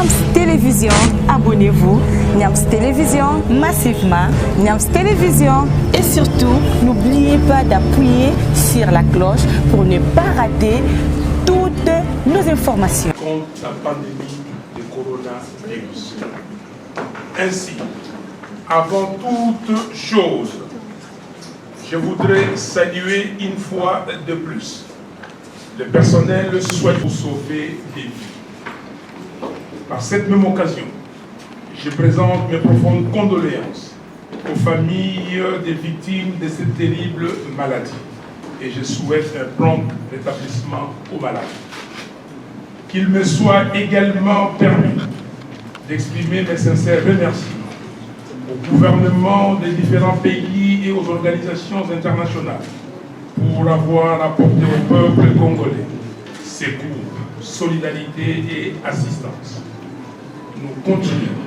Niams Télévision, abonnez-vous. Niams Télévision, massivement. Niams Télévision. Et surtout, n'oubliez pas d'appuyer sur la cloche pour ne pas rater toutes nos informations. Contre la pandémie de coronavirus. Ainsi, avant toute chose, je voudrais saluer une fois de plus le personnel soignant pour sauver des vies. Par cette même occasion, je présente mes profondes condoléances aux familles des victimes de cette terrible maladie et je souhaite un prompt rétablissement aux malades. Qu'il me soit également permis d'exprimer mes sincères remerciements au gouvernement des différents pays et aux organisations internationales pour avoir apporté au peuple congolais secours, solidarité et assistance. Nous continuons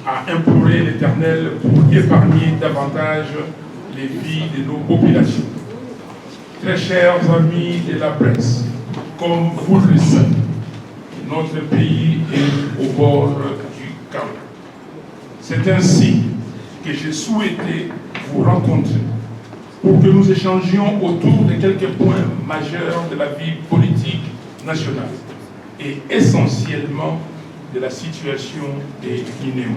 à implorer l'Éternel pour épargner davantage les vies de nos populations. Très chers amis de la presse, comme vous le savez, notre pays est au bord du chaos. C'est ainsi que j'ai souhaité vous rencontrer pour que nous échangions autour de quelques points majeurs de la vie politique nationale et essentiellement de la situation des Guinéens.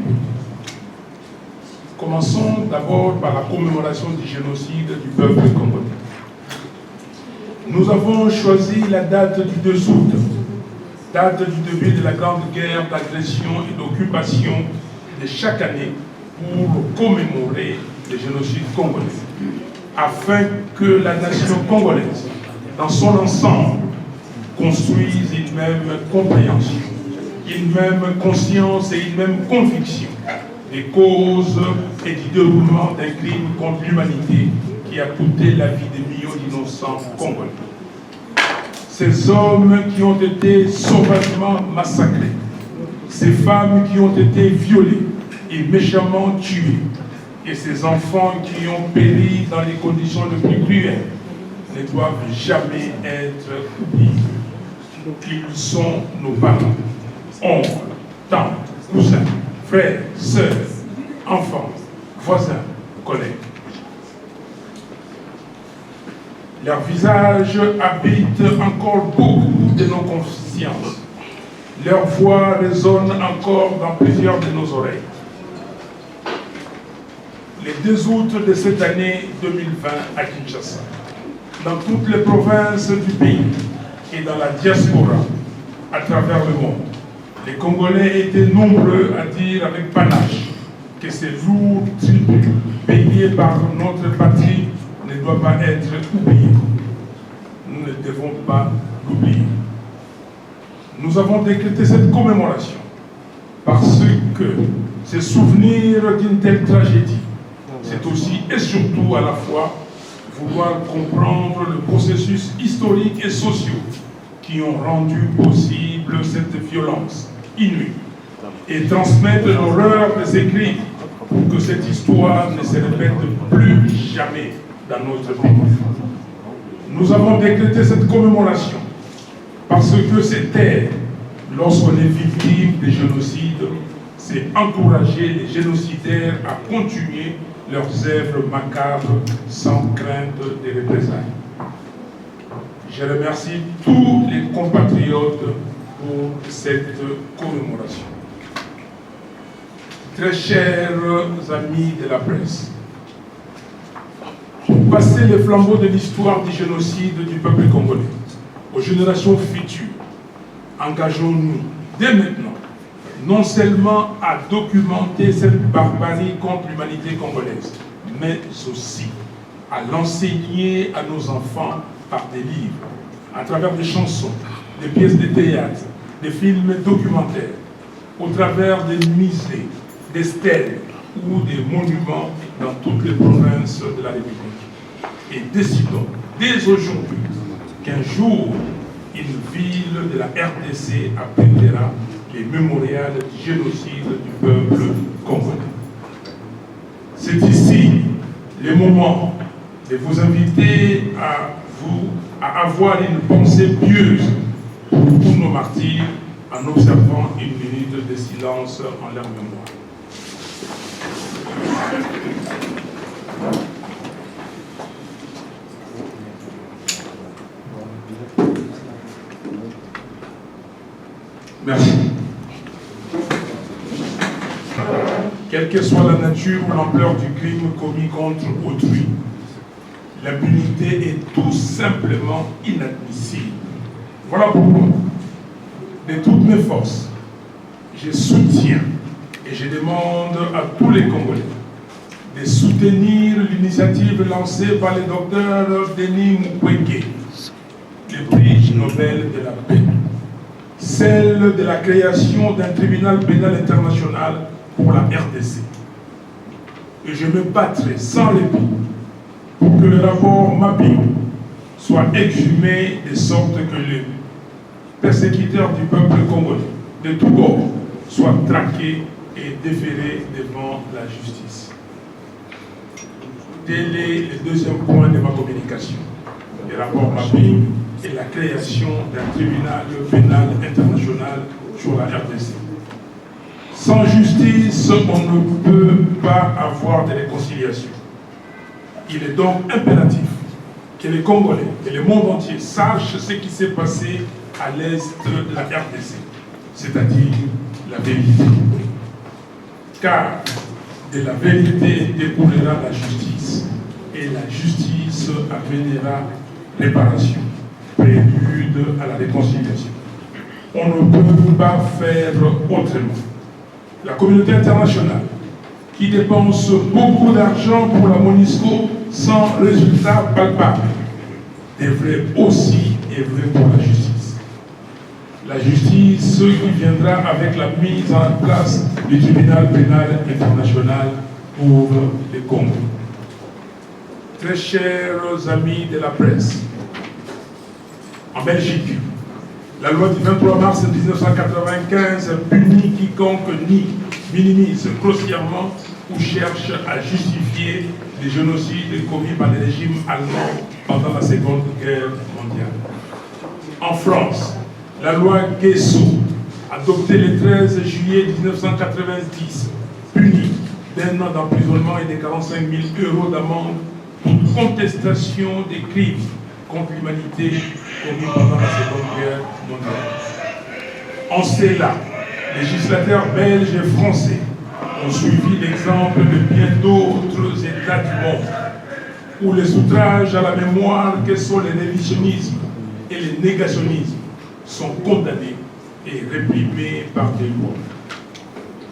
Commençons d'abord par la commémoration du génocide du peuple congolais. Nous avons choisi la date du 2 août, date du début de la grande guerre d'agression et d'occupation de chaque année pour commémorer le génocide congolais, afin que la nation congolaise, dans son ensemble, construise une même compréhension, une même conscience et une même conviction des causes et du déroulement d'un crime contre l'humanité qui a coûté la vie de millions d'innocents congolais. Ces hommes qui ont été sauvagement massacrés, ces femmes qui ont été violées et méchamment tuées, et ces enfants qui ont péri dans les conditions les plus cruelles ne doivent jamais être oubliés. Ils sont nos parents, oncles, tantes, cousins, frères, sœurs, enfants, voisins, collègues. Leurs visages habitent encore beaucoup de nos consciences. Leur voix résonne encore dans plusieurs de nos oreilles. Le 2 août de cette année 2020 à Kinshasa, dans toutes les provinces du pays et dans la diaspora à travers le monde, les Congolais étaient nombreux à dire avec panache que ces lourds tributs payés par notre patrie ne doit pas être oublié. Nous ne devons pas l'oublier. Nous avons décrété cette commémoration parce que ce souvenir d'une telle tragédie, c'est aussi et surtout à la fois vouloir comprendre le processus historique et social qui ont rendu possible cette violence inouïe et transmettre l'horreur de ces crimes pour que cette histoire ne se répète plus jamais dans notre pays. Nous avons décrété cette commémoration parce que c'est taire lorsqu'on est victime de génocide, c'est encourager les génocidaires à continuer leurs œuvres macabres sans crainte de représailles. Je remercie tous les compatriotes pour cette commémoration. Très chers amis de la presse, pour passer les flambeaux de l'histoire du génocide du peuple congolais aux générations futures, engageons-nous dès maintenant non seulement à documenter cette barbarie contre l'humanité congolaise, mais aussi à l'enseigner à nos enfants par des livres, à travers des chansons, des pièces de théâtre, des films documentaires, au travers des musées, des stèles ou des monuments dans toutes les provinces de la République. Et décidons dès aujourd'hui qu'un jour, une ville de la RDC abritera les mémorials du génocide du peuple congolais. C'est ici le moment de vous inviter à avoir une pensée pieuse pour nos martyrs en observant une minute de silence en leur mémoire. Merci. Quelle que soit la nature ou l'ampleur du crime commis contre autrui, l'impunité est tout simplement inadmissible. Voilà pourquoi, de toutes mes forces, je soutiens et je demande à tous les Congolais de soutenir l'initiative lancée par le docteur Denis Mukwege, le prix Nobel de la paix, celle de la création d'un tribunal pénal international pour la RDC. Et je me battrai sans répit pour que le rapport Mabio soit exhumé de sorte que les persécuteurs du peuple congolais de tous bords soient traqués et déférés devant la justice. Tel est le deuxième point de ma communication. Le rapport Mabio et la création d'un tribunal pénal international sur la RDC. Sans justice, on ne peut pas avoir de réconciliation. Il est donc impératif que les Congolais et le monde entier sachent ce qui s'est passé à l'est de la RDC, c'est-à-dire la vérité. Car de la vérité découlera la justice, et la justice amènera réparation, prélude à la réconciliation. On ne peut pas faire autrement. La communauté internationale, qui dépense beaucoup d'argent pour la MONUSCO sans résultat palpable, devrait aussi œuvrer pour la justice. La justice qui viendra avec la mise en place du tribunal pénal international pour le Congo. Très chers amis de la presse, en Belgique, la loi du 23 mars 1995 punit quiconque nie, minimise grossièrement ou cherche à justifier les génocides commis par les régimes allemands pendant la Seconde Guerre mondiale. En France, la loi Guesso, adoptée le 13 juillet 1990, punit d'1 an d'emprisonnement et de 45 000 € d'amende pour contestation des crimes contre l'humanité commis pendant la Seconde Guerre mondiale. En cela, les législateurs belges et français ont suivi l'exemple de bien d'autres États du monde, où les outrages à la mémoire que sont les révisionnismes et les négationnismes sont condamnés et réprimés par des lois.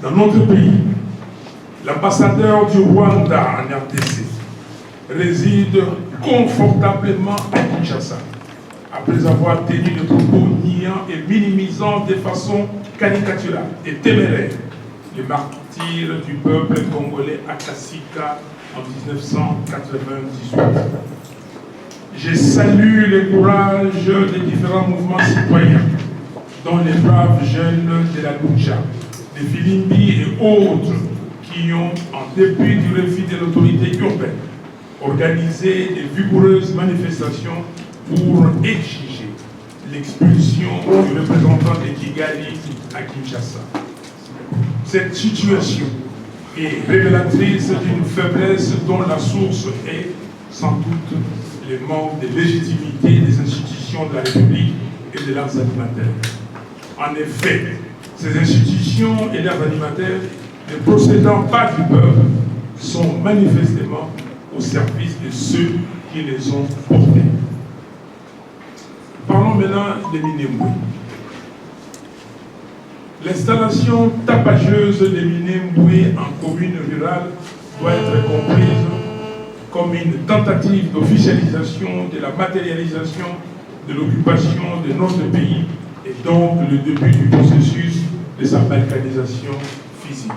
Dans notre pays, l'ambassadeur du Rwanda en RDC réside confortablement à Kinshasa, après avoir tenu des propos niant et minimisant de façon caricaturale et téméraire le martyr du peuple congolais à Kasika en 1998. Je salue le courage des différents mouvements citoyens, dont les braves jeunes de la Lucha, les Filimbi et autres, qui ont, en dépit du refus de l'autorité urbaine, organisé de vigoureuses manifestations pour exiger l'expulsion du représentant de Kigali à Kinshasa. Cette situation est révélatrice d'une faiblesse dont la source est, sans doute, le manque de légitimité des institutions de la République et de leurs animateurs. En effet, ces institutions et leurs animateurs, ne procédant pas du peuple, sont manifestement au service de ceux qui les ont portés. Parlons maintenant de Minembwe. L'installation tapageuse de Minembwe en commune rurale doit être comprise comme une tentative d'officialisation de la matérialisation de l'occupation de notre pays et donc le début du processus de sa balkanisation physique.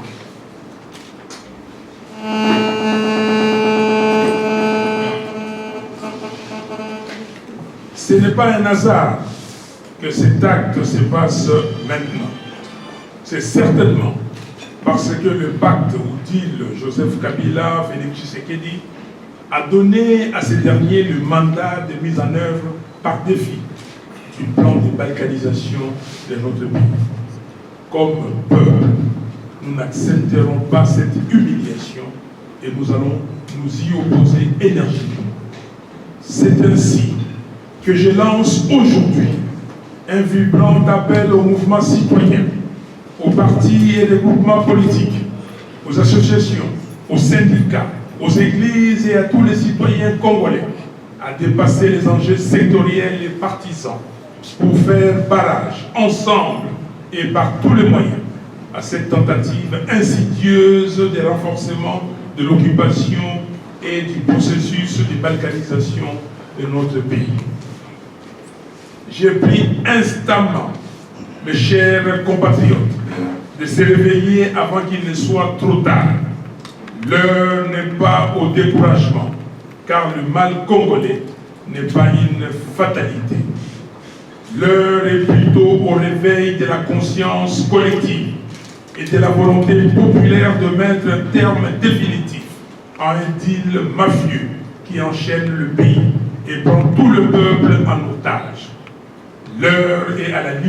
Ce n'est pas un hasard que cet acte se passe maintenant. C'est certainement parce que le pacte ou deal Joseph Kabila, Félix Tshisekedi a donné à ces derniers le mandat de mise en œuvre par défi du plan de balkanisation de notre pays. Comme peuple, nous n'accepterons pas cette humiliation et nous allons nous y opposer énergiquement. C'est ainsi que je lance aujourd'hui un vibrant appel au mouvement citoyen, aux partis et des groupements politiques, aux associations, aux syndicats, aux églises et à tous les citoyens congolais à dépasser les enjeux sectoriels et partisans pour faire barrage ensemble et par tous les moyens à cette tentative insidieuse de renforcement de l'occupation et du processus de balkanisation de notre pays. J'ai pris instamment, mes chers compatriotes, de se réveiller avant qu'il ne soit trop tard. L'heure n'est pas au découragement, car le mal congolais n'est pas une fatalité. L'heure est plutôt au réveil de la conscience collective et de la volonté populaire de mettre un terme définitif à un deal mafieux qui enchaîne le pays et prend tout le peuple en otage. L'heure est à la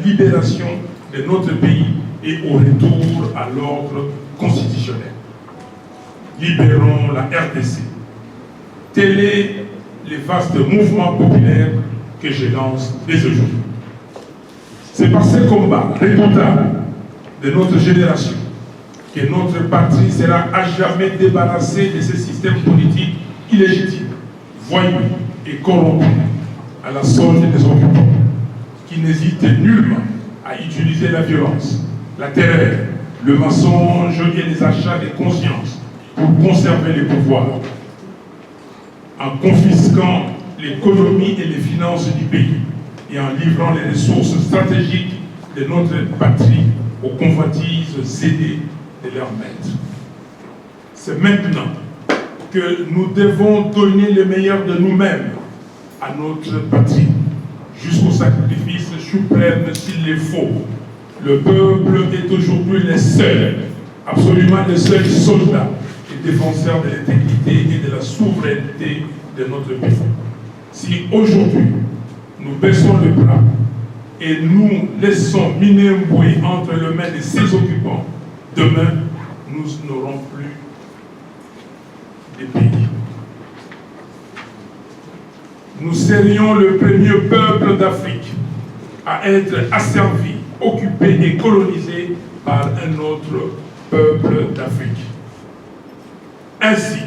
libération de notre pays et au retour à l'ordre constitutionnel. Libérons la RDC. Tel est le vaste mouvement populaire que je lance dès aujourd'hui. C'est par ce combat redoutable de notre génération que notre patrie sera à jamais débarrassée de ce système politique illégitime, voyou et corrompu, à la solde des occupants, qui n'hésitent nullement à utiliser la violence, la terreur, le mensonge et les achats de conscience pour conserver les pouvoirs, en confisquant l'économie et les finances du pays et en livrant les ressources stratégiques de notre patrie aux convoitises cédées de leurs maîtres. C'est maintenant que nous devons donner le meilleur de nous-mêmes à notre patrie, jusqu'au sacrifice suprême s'il le faut. Le peuple est aujourd'hui le seul, absolument le seul soldat et défenseur de l'intégrité et de la souveraineté de notre pays. Si aujourd'hui nous baissons le bras et nous laissons Minembwe entre les mains de ses occupants, demain nous n'aurons plus de pays. Nous serions le premier peuple d'Afrique à être asservi, occupé et colonisé par un autre peuple d'Afrique. Ainsi,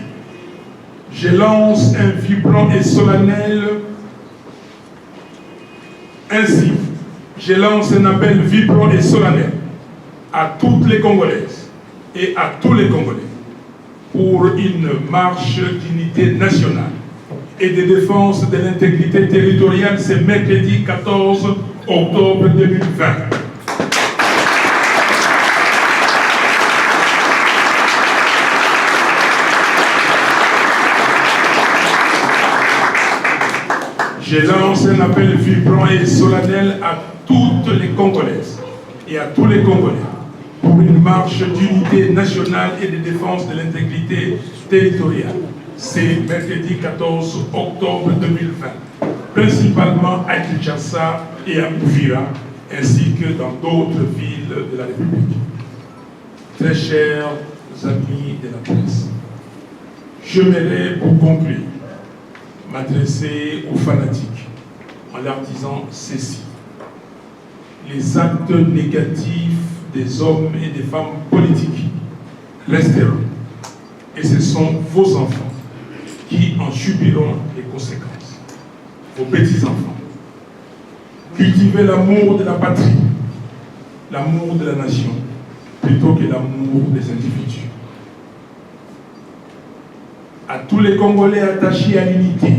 je lance un vibrant et solennel. Ainsi, je lance un appel vibrant et solennel à toutes les Congolaises et à tous les Congolais pour une marche d'unité nationale et de défense de l'intégrité territoriale ce mercredi 14 octobre 2020. Je lance un appel vibrant et solennel à toutes les Congolaises et à tous les Congolais pour une marche d'unité nationale et de défense de l'intégrité territoriale. C'est mercredi 14 octobre 2020, principalement à Kinshasa et à Uvira, ainsi que dans d'autres villes de la République. Très chers amis de la presse, j'aimerais pour conclure m'adresser aux fanatiques en leur disant ceci. Les actes négatifs des hommes et des femmes politiques resteront, et ce sont vos enfants qui en subiront les conséquences. Vos petits-enfants. Cultivez l'amour de la patrie, l'amour de la nation, plutôt que l'amour des individus. À tous les Congolais attachés à l'unité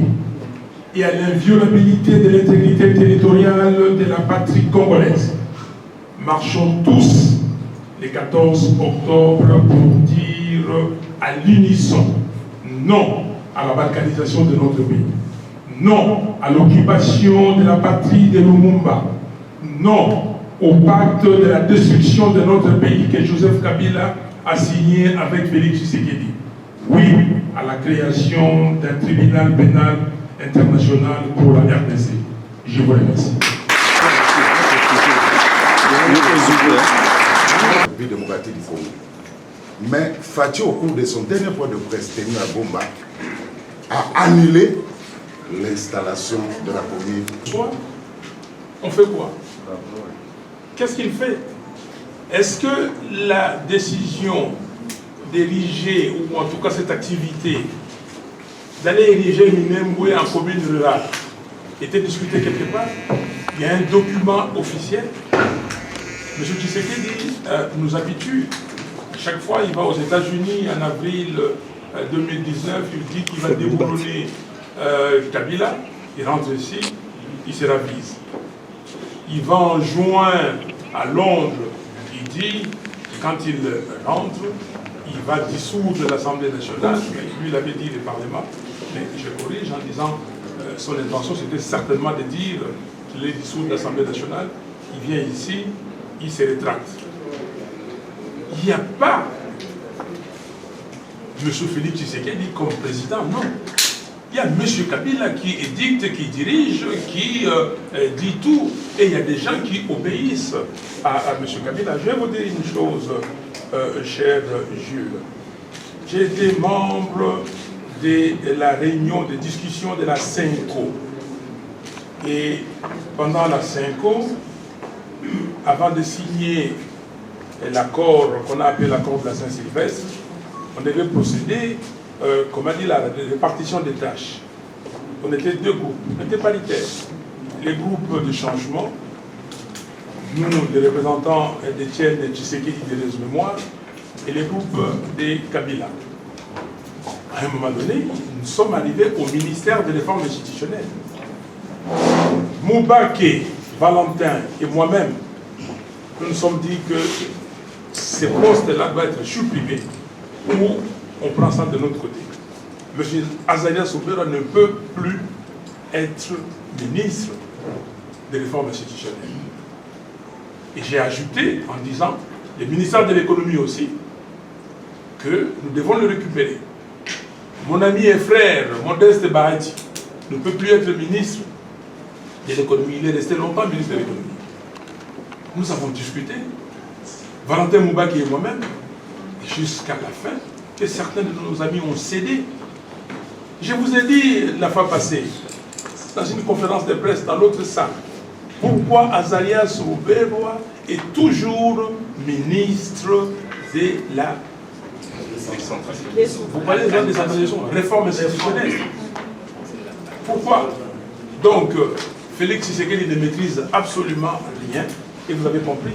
et à l'inviolabilité de l'intégrité territoriale de la patrie congolaise, marchons tous le 14 octobre pour dire à l'unisson non à la balkanisation de notre pays, non à l'occupation de la patrie de Lumumba, non au pacte de la destruction de notre pays que Joseph Kabila a signé avec Félix Tshisekedi. Oui à la création d'un tribunal pénal international pour la RDC. Je vous remercie. Vie démocratique du Congo. Mais Faty, au cours de son dernier point de presse tenu à Gomba, a annulé l'installation de la commune. Soit, on fait quoi? Qu'est-ce qu'il fait? Est-ce que la décision d'ériger, ou en tout cas cette activité, d'aller ériger Minembwe en commune rurale, était discutée quelque part? Il y a un document officiel. M. Tshisekedi nous habitue. Chaque fois, il va aux États-Unis en avril 2019, il dit qu'il va déboulonner Kabila. Il rentre ici, il se ravise. Il va en juin à Londres, il dit, quand il rentre, il va dissoudre l'Assemblée nationale. Lui, il avait dit le Parlement, mais je corrige en disant son intention, c'était certainement de dire qu'il est dissoudre l'Assemblée nationale. Il vient ici, il se rétracte. Il n'y a pas M. Félix Tshisekedi comme président, non. Il y a M. Kabila qui édicte, qui dirige, qui dit tout. Et il y a des gens qui obéissent à M. Kabila. Je vais vous dire une chose, cher Jules. J'ai été membre de la réunion de discussion de la CENCO. Et pendant la CENCO, avant de signer l'accord qu'on a appelé l'accord de la Saint-Sylvestre, on devait procéder, comme a dit la répartition des tâches. On était deux groupes, on était paritaires. Les groupes de changement, nous, les représentants d'Étienne Tshisekedi de les mémoires, et les groupes des Kabila. À un moment donné, nous sommes arrivés au ministère de réforme institutionnelle. Moubake, Valentin et moi-même, nous nous sommes dit que ces postes-là doivent être supprimés ou on prend ça de notre côté. M. Azalia Soubera ne peut plus être ministre des réformes institutionnelles. Et j'ai ajouté en disant, le ministère de l'économie aussi, que nous devons le récupérer. Mon ami et frère, Modeste Bahati, ne peut plus être ministre de l'économie. Il est resté longtemps ministre de l'économie. Nous avons discuté, Valentin Moubaki et moi-même, jusqu'à la fin, que certains de nos amis ont cédé. Je vous ai dit la fois passée, dans une conférence de presse dans l'autre salle, pourquoi Azalia Soubera est toujours ministre de la... Vous parlez de la décentralisation, réforme institutionnelle. Pourquoi? Donc, Félix Tshisekedi ne maîtrise absolument rien, et vous avez compris.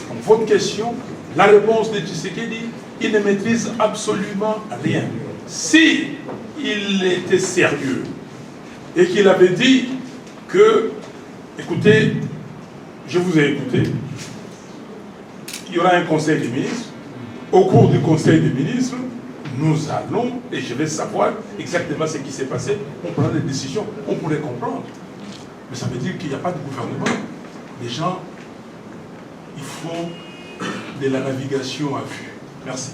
Donc, votre question, la réponse de Tshisekedi, il ne maîtrise absolument rien. Si il était sérieux et qu'il avait dit que, écoutez, je vous ai écouté, il y aura un conseil des ministres, au cours du conseil des ministres, nous allons, et je vais savoir exactement ce qui s'est passé, on prendra des décisions, on pourrait comprendre. Mais ça veut dire qu'il n'y a pas de gouvernement. Les gens, ils font de la navigation à vue. Merci.